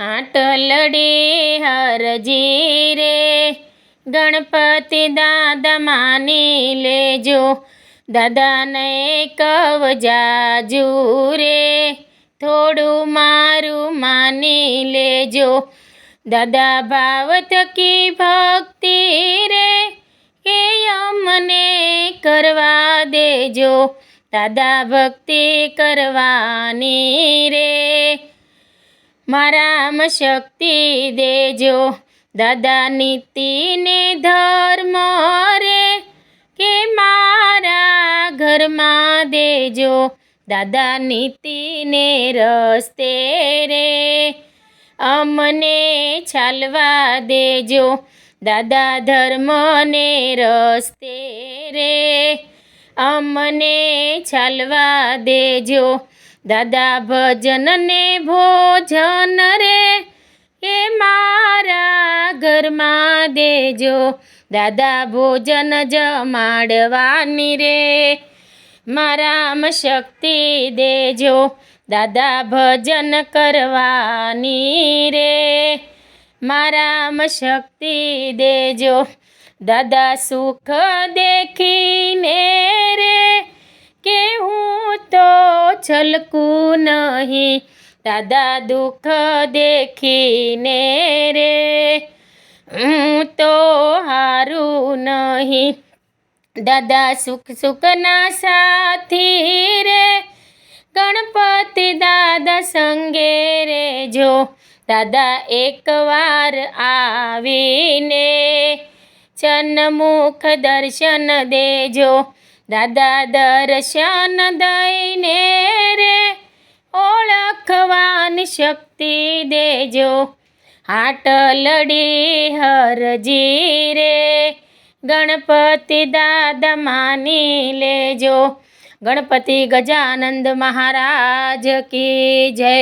આટલડી હરજી રે ગણપતિ દાદા માની લેજો, દાદાને કવ જાજુ રે થોડું મારું માની લેજો, દાદા ભાવ થકી ભક્તિ રે કે અમને કરવા દેજો, દાદા ભક્તિ કરવાની રે મારામાં શક્તિ દેજો, દાદા નીતિને ધર્મ રે કે મારા ઘરમાં દેજો, દાદા નીતિને રસ્તે રે અમને ચાલવા દેજો, દાદા ધર્મને રસ્તે રે અમને ચાલવા દેજો, દાદા ભજન ને ભોજન રે એ મારા ઘરમાં દેજો, દાદા ભોજન જમાડવાની રે મારામાં શક્તિ દેજો, દાદા ભજન કરવાની રે મારામાં શક્તિ દેજો, દાદા સુખ દેખીને રે કે હું તો છલકું નહીં, દાદા દુઃખ દેખીને રે હું તો હારું નહીં, દાદા સુખ સુખના સાથી રે ગણપતિ દાદા સંગે રેજો, દાદા એકવાર આવીને સન્મુખ દર્શન દેજો, દાદા દર્શન દઈને રે ઓળખવાની શક્તિ દેજો, આટલડી હરજી રે ગણપતિ દાદા માની લેજો, ગણપતિ ગજાનંદ મહારાજ કી જય।